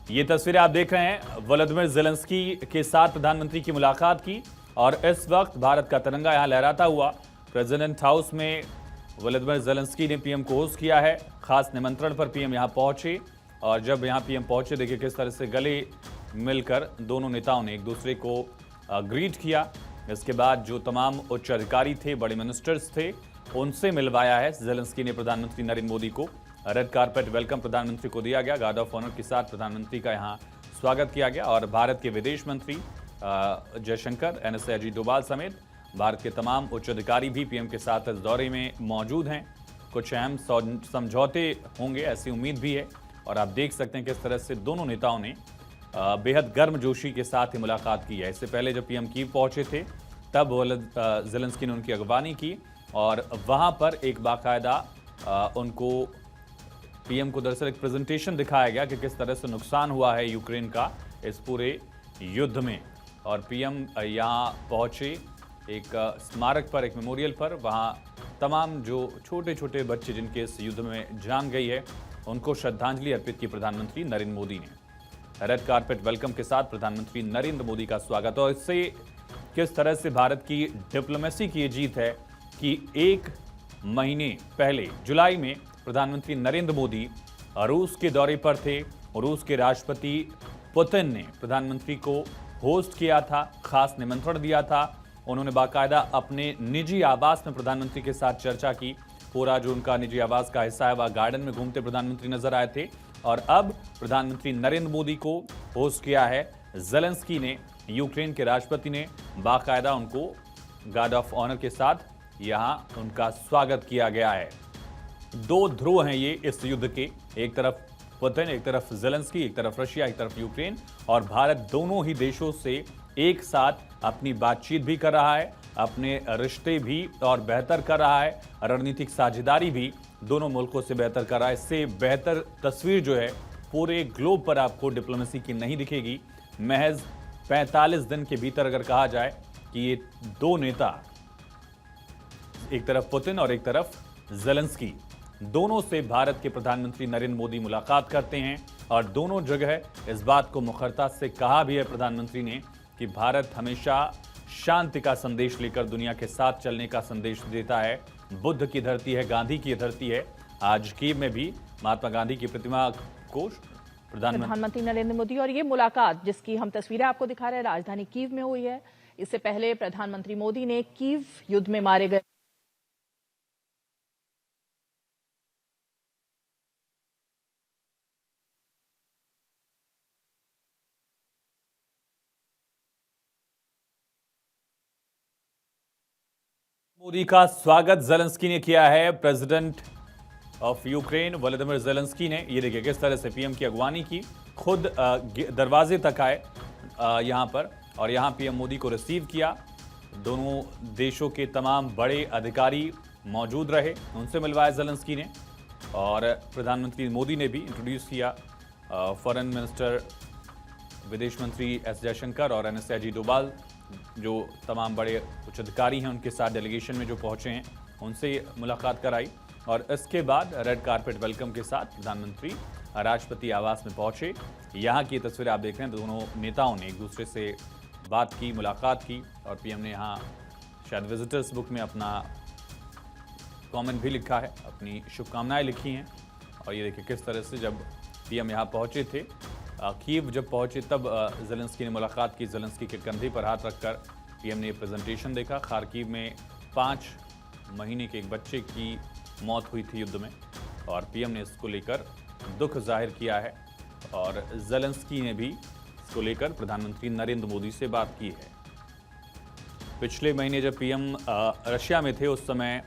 ये तस्वीरें आप देख रहे हैं वोलोदिमीर ज़ेलेंस्की के साथ प्रधानमंत्री की मुलाकात की और इस वक्त भारत का तिरंगा यहां लहराता हुआ प्रेसिडेंट हाउस में वोलोदिमीर ज़ेलेंस्की ने पीएम को होस्ट किया है। खास निमंत्रण पर पीएम यहां पहुंचे और जब यहां पीएम पहुंचे देखिए किस तरह से गले मिलकर दोनों नेताओं ने एक दूसरे को ग्रीट किया। इसके बाद जो तमाम उच्च अधिकारी थे, बड़े मिनिस्टर्स थे, उनसे मिलवाया है ज़ेलेंस्की ने प्रधानमंत्री नरेंद्र मोदी को। रेड कारपेट वेलकम प्रधानमंत्री को दिया गया। गार्ड ऑफ ऑनर के साथ प्रधानमंत्री का यहां स्वागत किया गया और भारत के विदेश मंत्री जयशंकर, एनएसए अजीत डोभाल समेत भारत के तमाम उच्च अधिकारी भी पीएम के साथ इस दौरे में मौजूद हैं। कुछ अहम समझौते होंगे ऐसी उम्मीद भी है और आप देख सकते हैं किस तरह से दोनों नेताओं ने बेहद गर्मजोशी के साथ ही मुलाकात की है। इससे पहले जब पीएम कीव पहुंचे थे तब ज़ेलेंस्की ने उनकी अगवानी की और वहां पर एक बाकायदा उनको पीएम को दरअसल एक प्रेजेंटेशन दिखाया गया कि किस तरह से नुकसान हुआ है यूक्रेन का इस पूरे युद्ध में। और पीएम यहां पहुंचे एक स्मारक पर, एक मेमोरियल पर, वहां तमाम जो छोटे छोटे बच्चे जिनके इस युद्ध में जान गई है उनको श्रद्धांजलि अर्पित की प्रधानमंत्री नरेंद्र मोदी ने। रेड कारपेट वेलकम के साथ प्रधानमंत्री नरेंद्र मोदी का स्वागत। और इससे किस तरह से भारत की डिप्लोमेसी की जीत है कि एक महीने पहले जुलाई में प्रधानमंत्री नरेंद्र मोदी रूस के दौरे पर थे। रूस के राष्ट्रपति पुतिन ने प्रधानमंत्री को होस्ट किया था, खास निमंत्रण दिया था। उन्होंने बाकायदा अपने निजी आवास में प्रधानमंत्री के साथ चर्चा की। पूरा जो उनका निजी आवास का हिस्सा है वह गार्डन में घूमते प्रधानमंत्री नजर आए थे। और अब प्रधानमंत्री नरेंद्र मोदी को होस्ट किया है ज़ेलेंस्की ने। यूक्रेन के राष्ट्रपति ने बाकायदा उनको गार्ड ऑफ ऑनर के साथ यहां उनका स्वागत किया गया है। दो ध्रुव हैं ये इस युद्ध के, एक तरफ पुतिन, एक तरफ ज़ेलेंस्की, एक तरफ रशिया, एक तरफ यूक्रेन। और भारत दोनों ही देशों से एक साथ अपनी बातचीत भी कर रहा है, अपने रिश्ते भी और बेहतर कर रहा है, रणनीतिक साझेदारी भी दोनों मुल्कों से बेहतर कर रहा है। इससे बेहतर तस्वीर जो है पूरे ग्लोब पर आपको डिप्लोमेसी की नहीं दिखेगी। महज 45 दिन के भीतर अगर कहा जाए कि ये दो नेता, एक तरफ पुतिन और एक तरफ ज़ेलेंस्की, दोनों से भारत के प्रधानमंत्री नरेंद्र मोदी मुलाकात करते हैं और दोनों जगह इस बात को मुखरता से कहा भी है प्रधानमंत्री ने कि भारत हमेशा शांति का संदेश लेकर दुनिया के साथ चलने का संदेश देता है। बुद्ध की धरती है, गांधी की धरती है। आज कीव में भी महात्मा गांधी की प्रतिमा को प्रधानमंत्री नरेंद्र मोदी और ये मुलाकात जिसकी हम तस्वीरें आपको दिखा रहे हैं राजधानी कीव में हुई है। इससे पहले प्रधानमंत्री मोदी ने कीव युद्ध में मारे गए मोदी का स्वागत ज़ेलेंस्की ने किया है। President of Ukraine Volodymyr Zelensky ने, ये देखिए किस तरह से पीएम की अगवानी की, खुद दरवाजे तक आए यहां पर और यहां पीएम मोदी को रिसीव किया। दोनों देशों के तमाम बड़े अधिकारी मौजूद रहे, उनसे मिलवाया ज़ेलेंस्की ने। और प्रधानमंत्री मोदी ने भी इंट्रोड्यूस किया फॉरेन मिनिस्टर, विदेश मंत्री एस जयशंकर और एनएसए अजीत डोभाल, जो तमाम बड़े उच्च अधिकारी हैं उनके साथ डेलीगेशन में जो पहुंचे हैं उनसे मुलाकात कराई। और इसके बाद रेड कारपेट वेलकम के साथ प्रधानमंत्री राष्ट्रपति आवास में पहुंचे। यहां की तस्वीरें आप देख रहे हैं, दोनों नेताओं ने एक दूसरे से बात की, मुलाकात की और पीएम ने यहां शायद विजिटर्स बुक में अपना कमेंट भी लिखा है, अपनी शुभकामनाएं लिखी हैं। और ये देखिए किस तरह से जब पीएम यहाँ पहुंचे थे, कीव जब पहुंचे तब ज़ेलेंस्की ने मुलाकात की। ज़ेलेंस्की के कंधे पर हाथ रखकर पीएम ने प्रेजेंटेशन देखा। खार्किव में 5 महीने के एक बच्चे की मौत हुई थी युद्ध में और पीएम ने इसको लेकर दुख जाहिर किया है। और ज़ेलेंस्की ने भी इसको लेकर प्रधानमंत्री नरेंद्र मोदी से बात की है। पिछले महीने जब पीएम रशिया में थे उस समय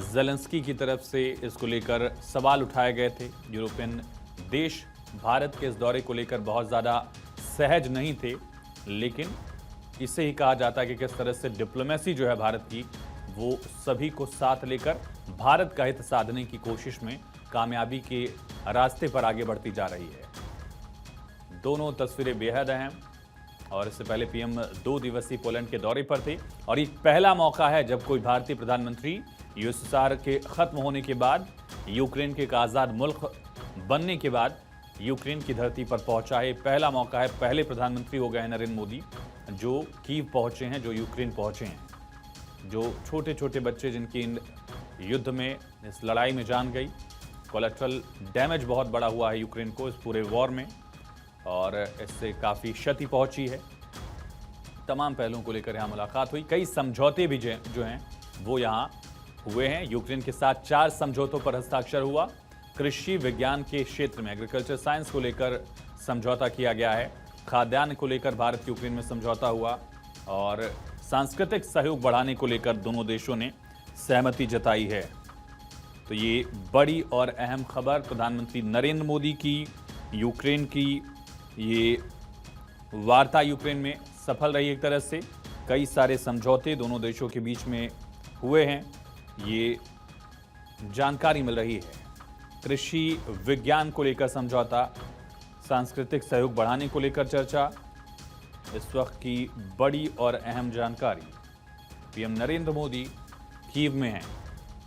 ज़ेलेंस्की की तरफ से इसको लेकर सवाल उठाए गए थे। यूरोपियन देश भारत के इस दौरे को लेकर बहुत ज़्यादा सहज नहीं थे, लेकिन इसे ही कहा जाता है कि किस तरह से डिप्लोमेसी जो है भारत की, वो सभी को साथ लेकर भारत का हित साधने की कोशिश में कामयाबी के रास्ते पर आगे बढ़ती जा रही है। दोनों तस्वीरें बेहद अहम। और इससे पहले पीएम 2 दिवसीय पोलैंड के दौरे पर थे और ये पहला मौका है जब कोई भारतीय प्रधानमंत्री यूएसएसआर के खत्म होने के बाद, यूक्रेन के एक आज़ाद मुल्क बनने के बाद यूक्रेन की धरती पर पहुंचा है। पहला मौका है, पहले प्रधानमंत्री हो गए हैं नरेंद्र मोदी जो कीव पहुंचे हैं, जो यूक्रेन पहुंचे हैं। जो छोटे छोटे बच्चे जिनकी इन युद्ध में, इस लड़ाई में जान गई। कोलेट्रल डैमेज बहुत बड़ा हुआ है यूक्रेन को इस पूरे वॉर में और इससे काफ़ी क्षति पहुंची है। तमाम पहलुओं को लेकर यहाँ मुलाकात हुई। कई समझौते भी जो हैं वो यहाँ हुए हैं। यूक्रेन के साथ 4 समझौतों पर हस्ताक्षर हुआ। कृषि विज्ञान के क्षेत्र में, एग्रीकल्चर साइंस को लेकर समझौता किया गया है। खाद्यान्न को लेकर भारत यूक्रेन में समझौता हुआ और सांस्कृतिक सहयोग बढ़ाने को लेकर दोनों देशों ने सहमति जताई है। तो ये बड़ी और अहम खबर प्रधानमंत्री नरेंद्र मोदी की यूक्रेन की ये वार्ता यूक्रेन में सफल रही। एक तरह से कई सारे समझौते दोनों देशों के बीच में हुए हैं, ये जानकारी मिल रही है। कृषि विज्ञान को लेकर समझौता, सांस्कृतिक सहयोग बढ़ाने को लेकर चर्चा, इस वक्त की बड़ी और अहम जानकारी। पीएम नरेंद्र मोदी कीव में हैं।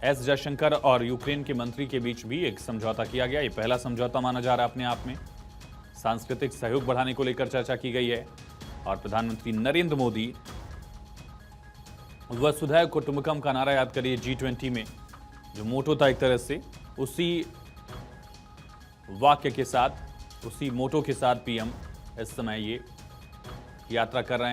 एस जयशंकर और यूक्रेन के मंत्री के बीच भी एक समझौता किया गया। ये पहला समझौता माना जा रहा है अपने आप में। सांस्कृतिक सहयोग बढ़ाने को लेकर चर्चा की गई है और प्रधानमंत्री नरेंद्र मोदी वसुधैव कुटुंबकम का नारा याद करिए, G20 में जो मोटो था एक तरह से, उसी वाक्य के साथ, उसी मोटो के साथ पीएम इस समय ये यात्रा कर रहे हैं।